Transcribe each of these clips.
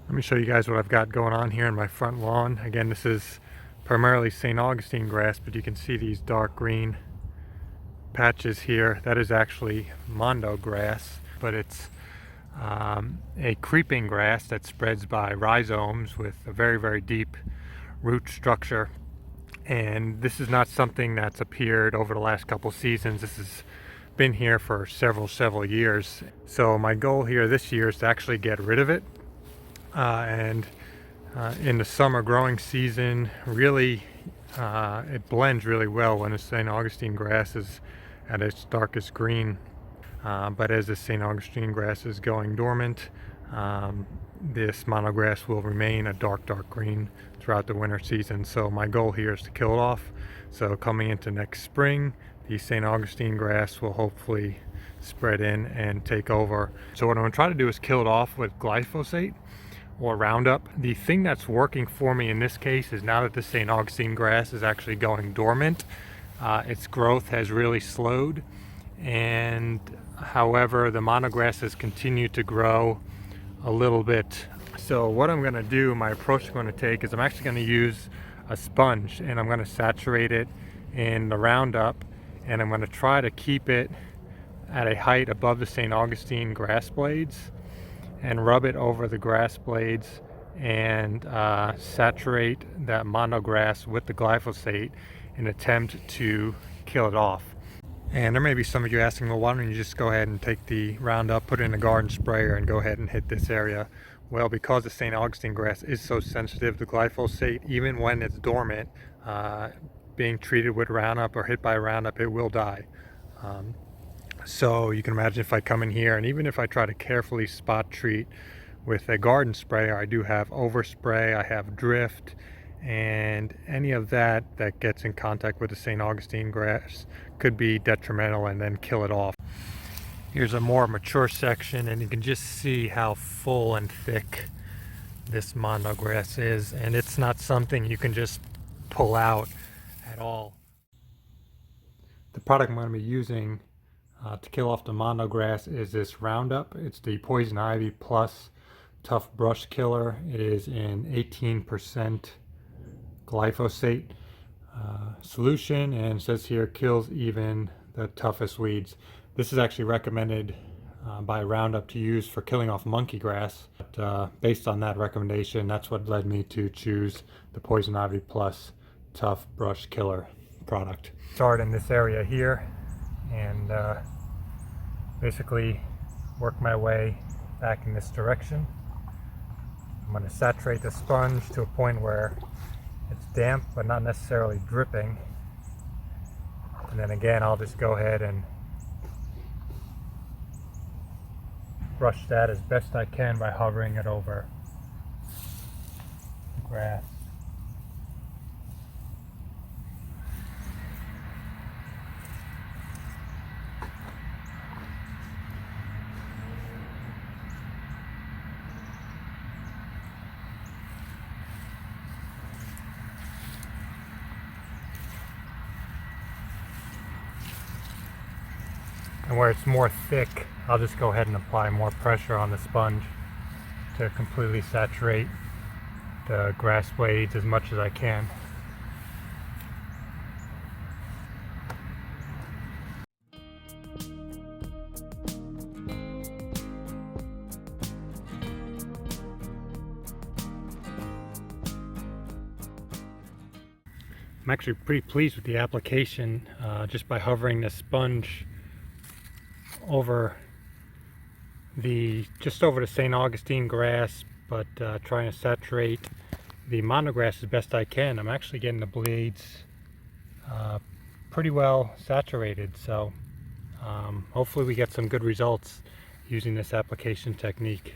Let me show you guys what I've got going on here in my front lawn. Again, this is primarily St. Augustine grass, but you can see these dark green patches here. That is actually Mondo grass, but it's a creeping grass that spreads by rhizomes with a very, very deep root structure. And this is not something that's appeared over the last couple seasons. This has been here for several years. So my goal here this year is to actually get rid of it. And in the summer growing season, really it blends really well when the St. Augustine grass is at its darkest green. But as the St. Augustine grass is going dormant, this mono grass will remain a dark green throughout the winter season. So my goal here is to kill it off. So coming into next spring, the St. Augustine grass will hopefully spread in and take over. So what I'm going to try to do is kill it off with glyphosate or Roundup. The thing that's working for me in this case is now that the St. Augustine grass is actually going dormant, its growth has really slowed, and however the mono grass has continued to grow a little bit. So what I'm going to do, my approach I'm going to take is I'm actually going to use a sponge and I'm going to saturate it in the Roundup, and I'm going to try to keep it at a height above the St. Augustine grass blades and rub it over the grass blades and saturate that mono grass with the glyphosate in an attempt to kill it off. And there may be some of you asking, well, why don't you just go ahead and take the Roundup, put it in a garden sprayer and go ahead and hit this area? Well, because the St. Augustine grass is so sensitive to glyphosate, even when it's dormant, being treated with Roundup or hit by Roundup, it will die. So you can imagine if I come in here, and even if I try to carefully spot treat with a garden sprayer, I do have overspray, I have drift, and any of that gets in contact with the St. Augustine grass could be detrimental and then kill it off. Here's a more mature section, and you can just see how full and thick this Mondo grass is, and it's not something you can just pull out at all. The product I'm going to be using to kill off the Mondo grass is this Roundup. It's the Poison Ivy Plus Tough Brush Killer. It is in 18% glyphosate solution, and it says here kills even the toughest weeds. This is actually recommended by Roundup to use for killing off monkey grass. But, based on that recommendation, that's what led me to choose the Poison Ivy Plus Tough Brush Killer product. Start in this area here and basically work my way back in this direction. I'm going to saturate the sponge to a point where it's damp but not necessarily dripping, and then again I'll just go ahead and brush that as best I can by hovering it over the grass. And where it's more thick, I'll just go ahead and apply more pressure on the sponge to completely saturate the grass blades as much as I can. I'm actually pretty pleased with the application just by hovering the sponge over just over the St. Augustine grass, but trying to saturate the mono grass as best I can. I'm actually getting the blades pretty well saturated, so hopefully we get some good results using this application technique.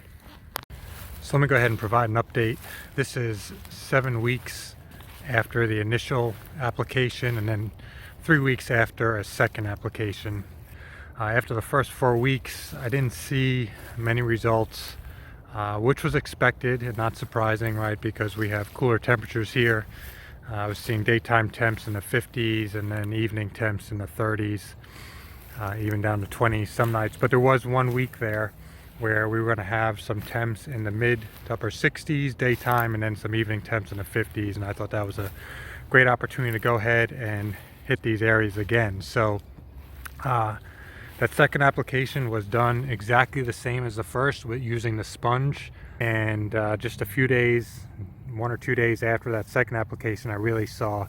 So let me go ahead and provide an update. This is 7 weeks after the initial application and then 3 weeks after a second application. After the first 4 weeks, I didn't see many results, which was expected and not surprising, right? Because we have cooler temperatures here. I was seeing daytime temps in the 50s and then evening temps in the 30s, even down to 20s some nights. But there was 1 week there where we were going to have some temps in the mid to upper 60s daytime and then some evening temps in the 50s, and I thought that was a great opportunity to go ahead and hit these areas again. So that second application was done exactly the same as the first, with using the sponge, and just a few days, 1 or 2 days after that second application, I really saw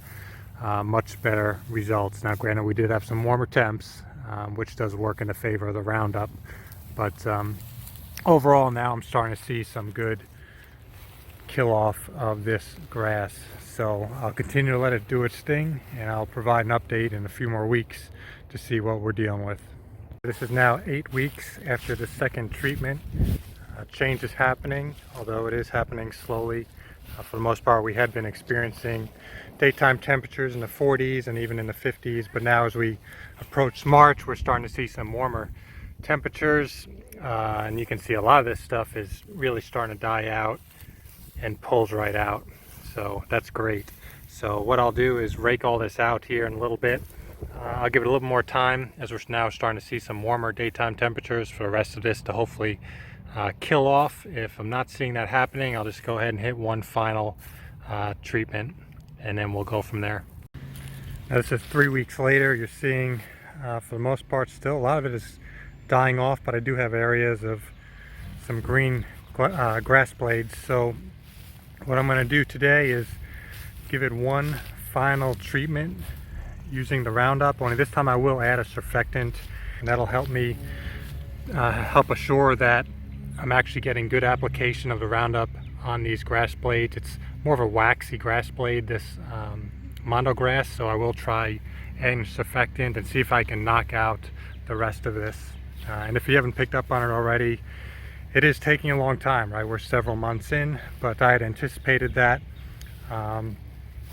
much better results. Now granted, we did have some warmer temps, which does work in the favor of the Roundup, but overall now I'm starting to see some good kill off of this grass. So I'll continue to let it do its thing, and I'll provide an update in a few more weeks to see what we're dealing with. This is now 8 weeks after the second treatment. Change is happening, although it is happening slowly. For the most part, we had been experiencing daytime temperatures in the 40s and even in the 50s, but now as we approach March, we're starting to see some warmer temperatures, and you can see a lot of this stuff is really starting to die out and pulls right out, so that's great. So what I'll do is rake all this out here in a little bit. I'll give it a little more time, as we're now starting to see some warmer daytime temperatures, for the rest of this to hopefully kill off. If I'm not seeing that happening, I'll just go ahead and hit one final treatment, and then we'll go from there. Now this is 3 weeks later. You're seeing for the most part still a lot of it is dying off, but I do have areas of some green grass blades. So what I'm going to do today is give it one final treatment using the Roundup. Only this time I will add a surfactant, and that'll help me help assure that I'm actually getting good application of the Roundup on these grass blades. It's more of a waxy grass blade, this Mondo grass, so I will try adding surfactant and see if I can knock out the rest of this. And if you haven't picked up on it already, it is taking a long time, right? We're several months in, but I had anticipated that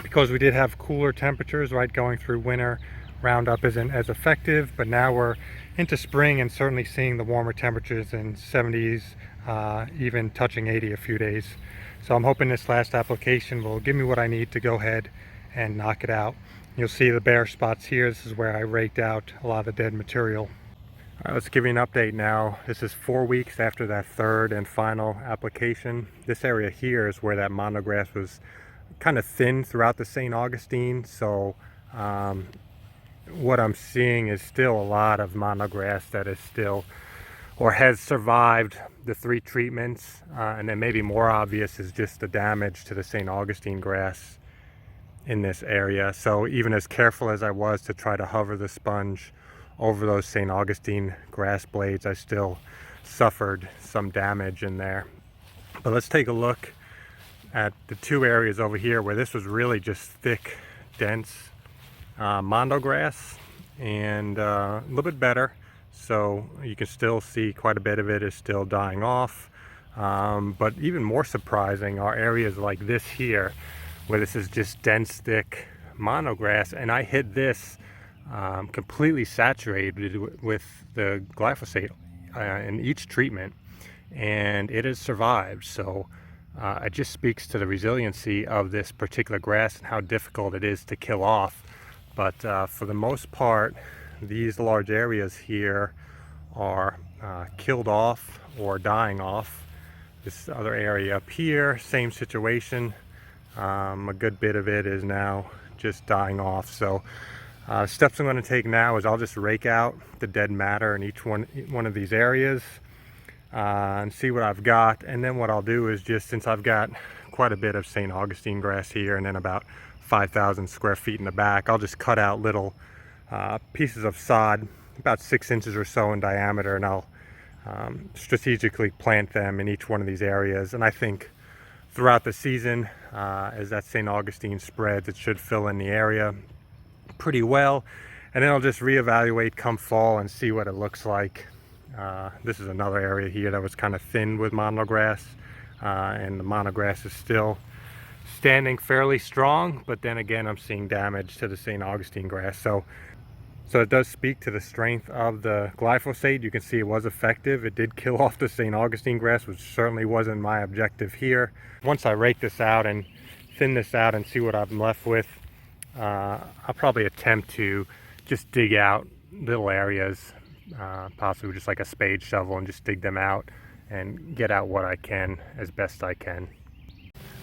because we did have cooler temperatures, right, going through winter. Roundup isn't as effective, but now we're into spring and certainly seeing the warmer temperatures in 70s, even touching 80 a few days. So I'm hoping this last application will give me what I need to go ahead and knock it out. You'll see the bare spots here. This is where I raked out a lot of the dead material. All right, let's give you an update now. This is 4 weeks after that third and final application. This area here is where that Mondo grass was kind of thin throughout the St. Augustine. So what I'm seeing is still a lot of Mondo grass that is still, or has survived the 3 treatments, and then maybe more obvious is just the damage to the St. Augustine grass in this area. So even as careful as I was to try to hover the sponge over those St. Augustine grass blades, I still suffered some damage in there. But let's take a look at the 2 areas over here where this was really just thick, dense Mondo grass, and a little bit better. So you can still see quite a bit of it is still dying off. But even more surprising are areas like this here, where this is just dense, thick Mondo grass, and I hit this completely saturated with the glyphosate in each treatment, and it has survived. So it just speaks to the resiliency of this particular grass and how difficult it is to kill off. But for the most part, these large areas here are killed off or dying off. This other area up here, same situation. A good bit of it is now just dying off. So steps I'm going to take now is I'll just rake out the dead matter in each one of these areas and see what I've got. And then what I'll do is, just since I've got quite a bit of St. Augustine grass here and then about 5,000 square feet in the back, I'll just cut out little pieces of sod about 6 inches or so in diameter, and I'll strategically plant them in each one of these areas. And I think throughout the season, as that St. Augustine spreads, it should fill in the area pretty well. And then I'll just reevaluate come fall and see what it looks like. This is another area here that was kind of thin with Mondo grass, and the Mondo grass is still standing fairly strong, but then again I'm seeing damage to the St. Augustine grass. So it does speak to the strength of the glyphosate. You can see it was effective. It did kill off the St. Augustine grass, which certainly wasn't my objective here. Once I rake this out and thin this out and see what I'm left with, I'll probably attempt to just dig out little areas, possibly just like a spade shovel, and just dig them out and get out what I can as best I can.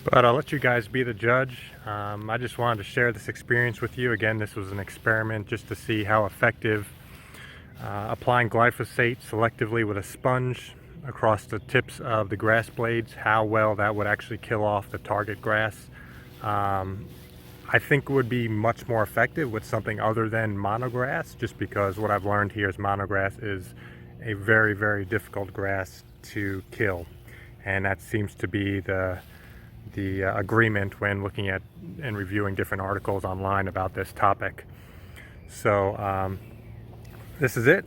But I'll let you guys be the judge. I just wanted to share this experience with you. Again, this was an experiment just to see how effective applying glyphosate selectively with a sponge across the tips of the grass blades, how well that would actually kill off the target grass. I think it would be much more effective with something other than monograss, just because what I've learned here is monograss is a very, very difficult grass to kill. And that seems to be the agreement when looking at and reviewing different articles online about this topic. So this is it.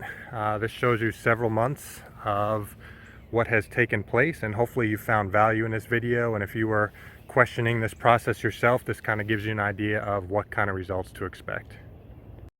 This shows you several months of what has taken place, and hopefully you found value in this video. And if you were questioning this process yourself, this kind of gives you an idea of what kind of results to expect.